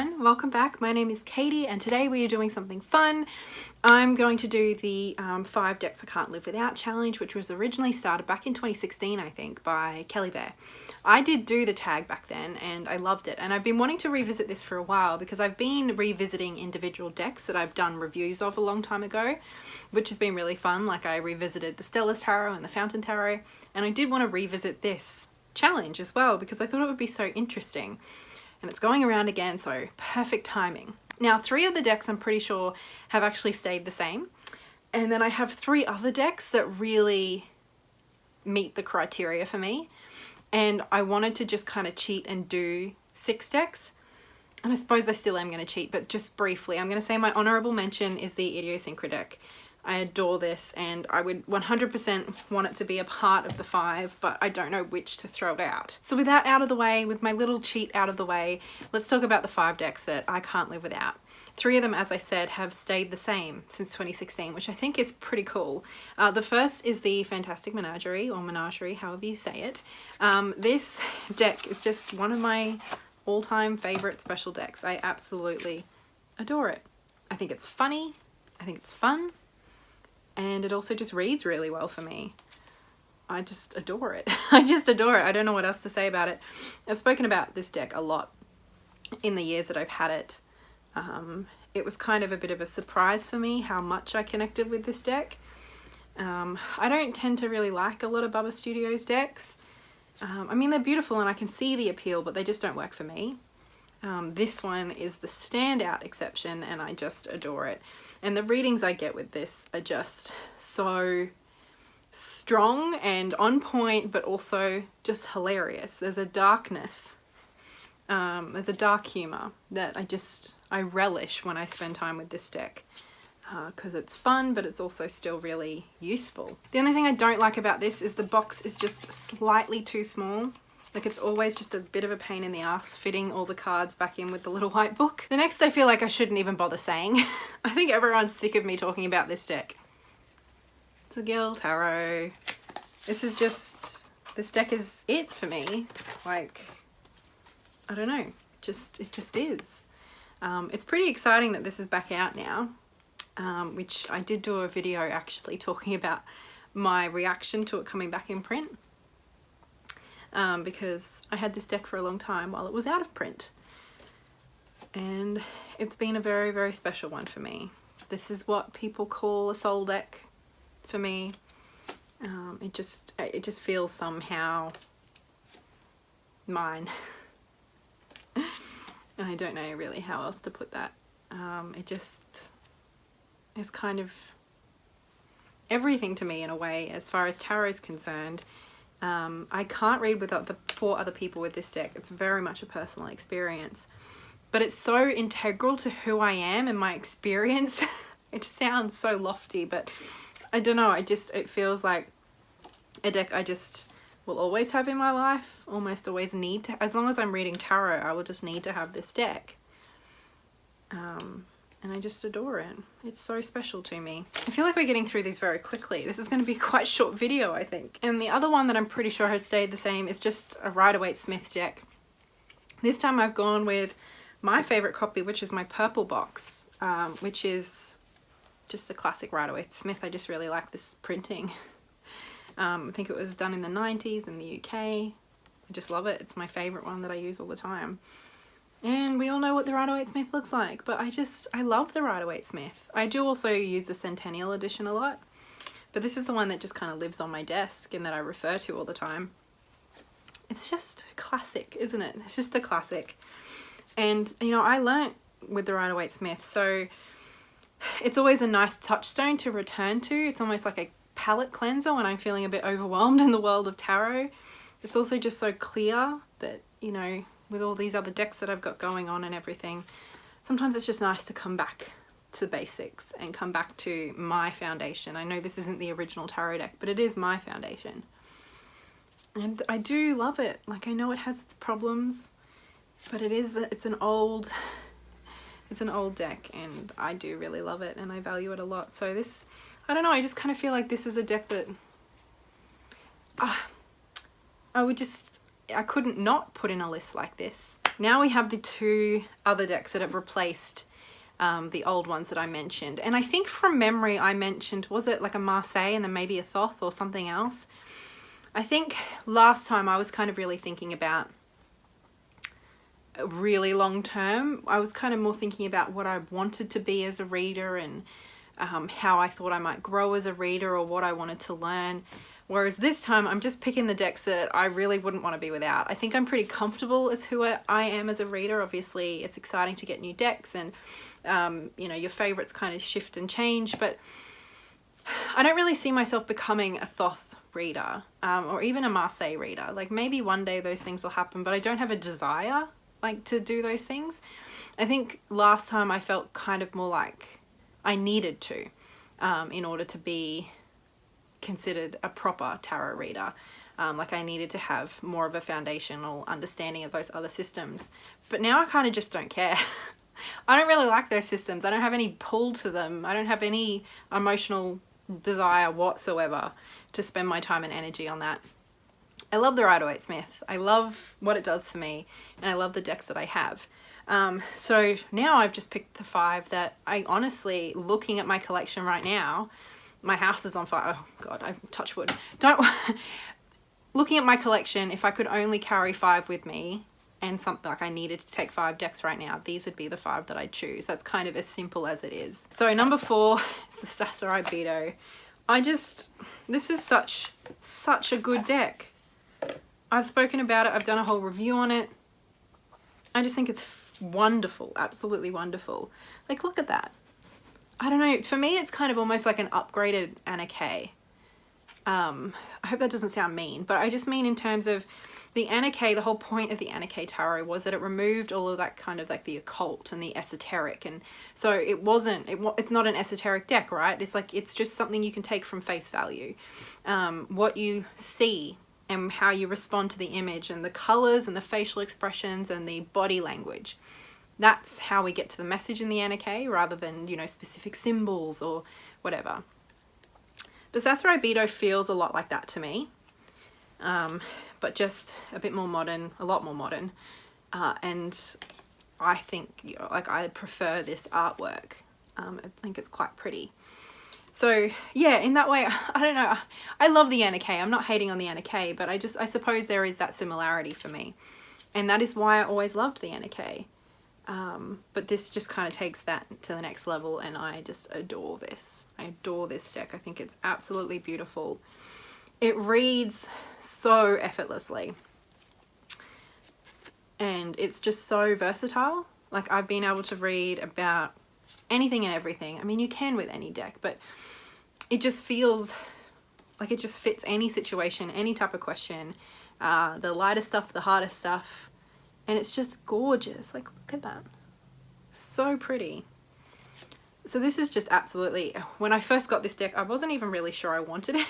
everyone, welcome back. My name is Katie and today we are doing something fun. I'm going to do the 5 decks I can't live without challenge, which was originally started back in 2016 I think by Kelly Bear. I did do the tag back then and I loved it, and I've been wanting to revisit this for a while because I've been revisiting individual decks that I've done reviews of a long time ago, which has been really fun. Like I revisited the Stellar's Tarot and the Fountain Tarot, and I did want to revisit this challenge as well because I thought it would be so interesting. And it's going around again, so perfect timing. Now 3 of the decks I'm pretty sure have actually stayed the same, and then I have 3 other decks that really meet the criteria for me, and I wanted to just kind of cheat and do 6 decks, and I suppose I still am going to cheat, but just briefly I'm going to say my honourable mention is the Idiosyncradeck. I adore this and I would 100% want it to be a part of the 5, but I don't know which to throw out. So with that out of the way, with my little cheat out of the way, let's talk about the 5 decks that I can't live without. 3 of them, as I said, have stayed the same since 2016, which I think is pretty cool. The first is the Fantastic Menagerie, or Menagerie, however you say it. This deck is just one of my all-time favourite special decks. I absolutely adore it. I think it's funny, I think it's fun, and it also just reads really well for me. I just adore it. I just adore it. I don't know what else to say about it. I've spoken about this deck a lot in the years that I've had it. It was kind of a bit of a surprise for me how much I connected with this deck. I don't tend to really like a lot of Bubba Studios decks. I mean, they're beautiful and I can see the appeal, but they just don't work for me. This one is the standout exception and I just adore it. And the readings I get with this are just so strong and on point, but also just hilarious. There's a darkness, there's a dark humour that I relish when I spend time with this deck. Because it's fun, but it's also still really useful. The only thing I don't like about this is the box is just slightly too small. Like it's always just a bit of a pain in the ass fitting all the cards back in with the little white book. The next I feel like I shouldn't even bother saying. I think everyone's sick of me talking about this deck. It's a Gill Tarot. This deck is it for me. Like, I don't know, it just is. It's pretty exciting that this is back out now, which I did do a video actually talking about my reaction to it coming back in print. Because I had this deck for a long time while it was out of print, and it's been a very, very special one for me. This is what people call a soul deck for me. It just feels somehow mine. And I don't know really how else to put that. It just is kind of everything to me in a way as far as tarot is concerned. I can't read with the 4 other people with this deck. It's very much a personal experience, but it's so integral to who I am and my experience. It sounds so lofty, but I don't know, it feels like a deck I just will always have in my life, almost always need to. As long as I'm reading tarot, I will just need to have this deck. And I just adore it. It's so special to me. I feel like we're getting through these very quickly. This is going to be quite a short video, I think. And the other one that I'm pretty sure has stayed the same is just a rider-waite Smith deck. This time I've gone with my favourite copy, which is my purple box, which is just a classic rider-waite Smith. I just really like this printing. I think it was done in the 90s in the UK. I just love it. It's my favourite one that I use all the time. And we all know what the rider-waite Smith looks like, but I love the rider-waite Smith. I do also use the Centennial edition a lot, but this is the one that just kind of lives on my desk and that I refer to all the time. It's just classic, isn't it? It's just a classic. And, you know, I learnt with the rider-waite Smith, so it's always a nice touchstone to return to. It's almost like a palette cleanser when I'm feeling a bit overwhelmed in the world of tarot. It's also just so clear that, you know, with all these other decks that I've got going on and everything, sometimes it's just nice to come back to basics and come back to my foundation. I know this isn't the original tarot deck, but it is my foundation. And I do love it. Like, I know it has its problems, but it's an old deck and I do really love it and I value it a lot. So this, I don't know, I just kind of feel like this is a deck that I couldn't not put in a list like this Now we have the two other decks that have replaced the old ones that I mentioned. And I think from memory I mentioned, was it like a Marseille and then maybe a Thoth or something else? I think last time I was kind of really thinking about really long term. I was kind of more thinking about what I wanted to be as a reader and how I thought I might grow as a reader or what I wanted to learn. Whereas this time I'm just picking the decks that I really wouldn't want to be without. I think I'm pretty comfortable as who I am as a reader. Obviously it's exciting to get new decks and you know, your favorites kind of shift and change, but I don't really see myself becoming a Thoth reader or even a Marseille reader. Like maybe one day those things will happen, but I don't have a desire like to do those things. I think last time I felt kind of more like I needed to in order to be considered a proper tarot reader. Like I needed to have more of a foundational understanding of those other systems. But now I kind of just don't care. I don't really like those systems. I don't have any pull to them. I don't have any emotional desire whatsoever to spend my time and energy on that. I love the rider-waite Smith. I love what it does for me and I love the decks that I have. So now I've just picked the 5 that I honestly, looking at my collection right now, my house is on fire. Oh God, I touch wood. Looking at my collection, if I could only carry 5 with me and something like I needed to take 5 decks right now, these would be the 5 that I'd choose. That's kind of as simple as it is. So number 4 is the Sasuraibito. This is such a good deck. I've spoken about it. I've done a whole review on it. I just think it's wonderful. Absolutely wonderful. Like, look at that. I don't know. For me, it's kind of almost like an upgraded Anna Kay. I hope that doesn't sound mean, but I just mean in terms of the Anna Kay, the whole point of the Anna Kay Tarot was that it removed all of that kind of like the occult and the esoteric. And so it's not an esoteric deck, right? It's like, it's just something you can take from face value. What you see and how you respond to the image and the colors and the facial expressions and the body language. That's how we get to the message in the Anna Kay rather than, you know, specific symbols or whatever. The Sasuraibito feels a lot like that to me, but just a bit more modern, a lot more modern. And I think, you know, like I prefer this artwork. I think it's quite pretty. So yeah, in that way, I don't know. I love the Anna Kay. I'm not hating on the Anna Kay, but I suppose there is that similarity for me. And that is why I always loved the Anna Kay. But this just kind of takes that to the next level and I just adore this. I adore this deck. I think it's absolutely beautiful. It reads so effortlessly. And it's just so versatile. Like I've been able to read about anything and everything. I mean, you can with any deck, but it just feels like it just fits any situation, any type of question. The lighter stuff, the harder stuff. And it's just gorgeous. Like, look at that. So pretty. So this is just absolutely, when I first got this deck, I wasn't even really sure I wanted it.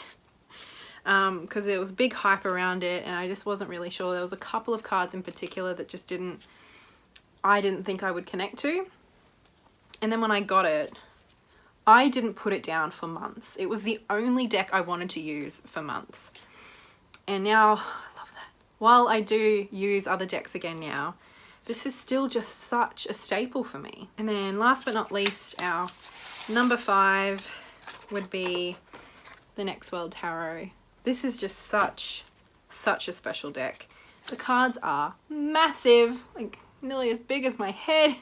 Because there was big hype around it and I just wasn't really sure. There was a couple of cards in particular that just I didn't think I would connect to. And then when I got it, I didn't put it down for months. It was the only deck I wanted to use for months. And now, I love that. While I do use other decks again now, this is still just such a staple for me. And then last but not least, our number 5 would be the Next World Tarot. This is just such a special deck. The cards are massive, like nearly as big as my head.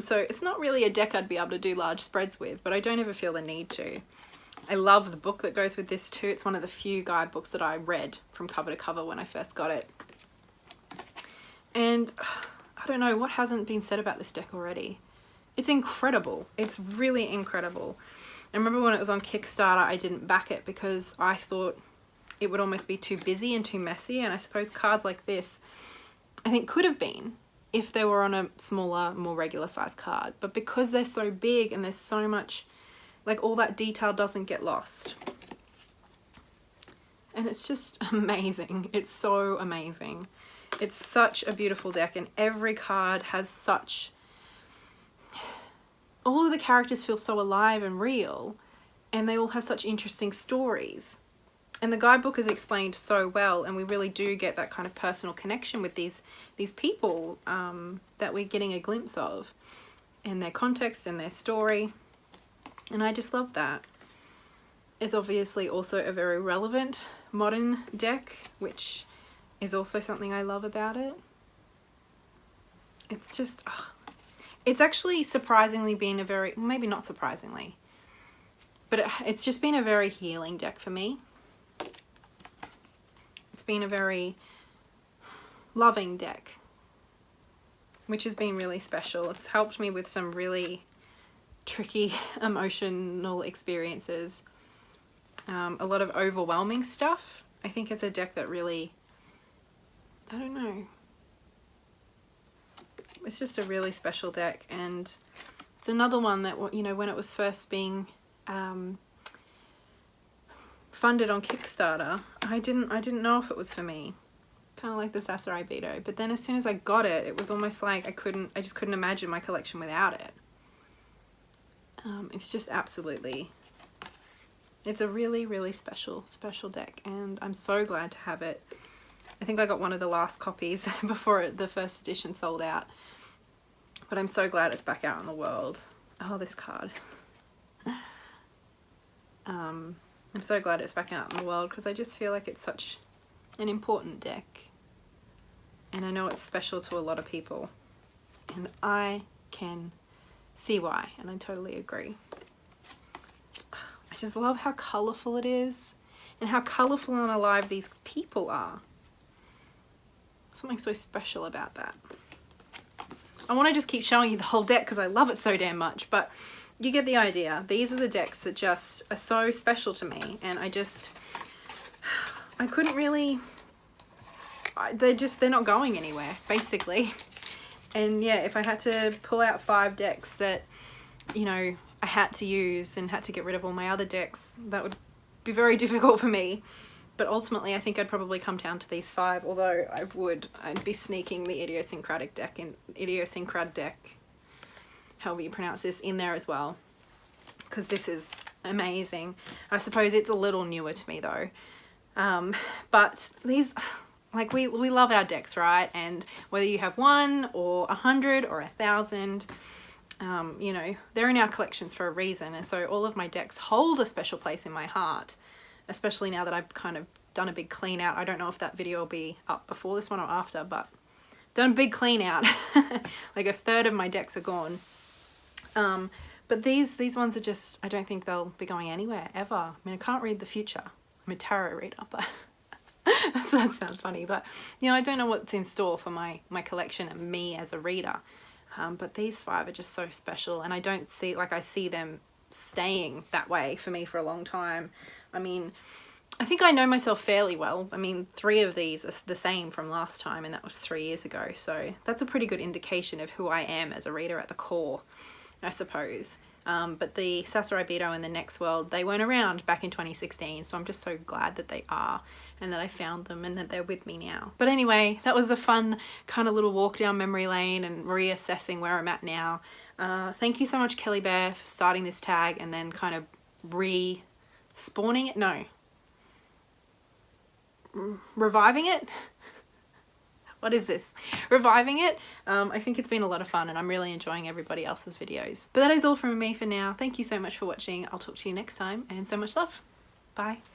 So it's not really a deck I'd be able to do large spreads with, but I don't ever feel the need to. I love the book that goes with this too. It's one of the few guidebooks that I read from cover to cover when I first got it. And I don't know what hasn't been said about this deck already. It's incredible. It's really incredible. I remember when it was on Kickstarter, I didn't back it because I thought it would almost be too busy and too messy. And I suppose cards like this, I think could have been if they were on a smaller, more regular size card. But because they're so big and there's so much, like all that detail doesn't get lost. And it's just amazing. It's so amazing. It's such a beautiful deck and every card has such, all of the characters feel so alive and real and they all have such interesting stories. And the guidebook is explained so well, and we really do get that kind of personal connection with these people that we're getting a glimpse of, and their context and their story. And I just love that. It's obviously also a very relevant modern deck, which is also something I love about it. It's just, it's actually surprisingly been a very, maybe not surprisingly, but it's just been a very healing deck for me. It's been a very loving deck, which has been really special. It's helped me with some really tricky emotional experiences, a lot of overwhelming stuff. I think it's a deck that really, I don't know, it's just a really special deck. And it's another one that, you know, when it was first being funded on Kickstarter, I didn't know if it was for me, kind of like the Sasuraibito. But then as soon as I got it, it was almost like I just couldn't imagine my collection without it. It's just absolutely, it's a really, really special deck, and I'm so glad to have it. I think I got one of the last copies before the first edition sold out, but I'm so glad it's back out in the world. Oh, this card. I'm so glad it's back out in the world, because I just feel like it's such an important deck, and I know it's special to a lot of people, and I can see why, and I totally agree. I just love how colourful it is, and how colourful and alive these people are. Something so special about that. I want to just keep showing you the whole deck because I love it so damn much, but you get the idea. These are the decks that just are so special to me, and I couldn't really, they're not going anywhere, basically. And yeah, if I had to pull out 5 decks that, you know, I had to use and had to get rid of all my other decks, that would be very difficult for me. But ultimately, I think I'd probably come down to these 5, although I'd be sneaking the Idiosyncradeck, however you pronounce this, in there as well, because this is amazing. I suppose it's a little newer to me though. But these, like, we love our decks, right? And whether you have 1 or 100 or 1,000, you know, they're in our collections for a reason. And so all of my decks hold a special place in my heart, especially now that I've kind of done a big clean out. I don't know if that video will be up before this one or after, but done a big clean out. Like 1/3 of my decks are gone. But these ones are just, I don't think they'll be going anywhere ever. I mean, I can't read the future. I'm a tarot reader, but so that sounds funny. But, you know, I don't know what's in store for my collection and me as a reader. But these 5 are just so special, and I don't see, like, I see them staying that way for me for a long time. I mean, I think I know myself fairly well. I mean, 3 of these are the same from last time, and that was 3 years ago. So that's a pretty good indication of who I am as a reader at the core, I suppose. But the Sasuraibito and the Next World, they weren't around back in 2016, so I'm just so glad that they are, and that I found them, and that they're with me now. But anyway, that was a fun kind of little walk down memory lane and reassessing where I'm at now. Thank you so much, Kelly Bear, for starting this tag and then kind of spawning it? No. Reviving it? What is this? Reviving it. I think it's been a lot of fun, and I'm really enjoying everybody else's videos. But that is all from me for now. Thank you so much for watching. I'll talk to you next time, and so much love. Bye.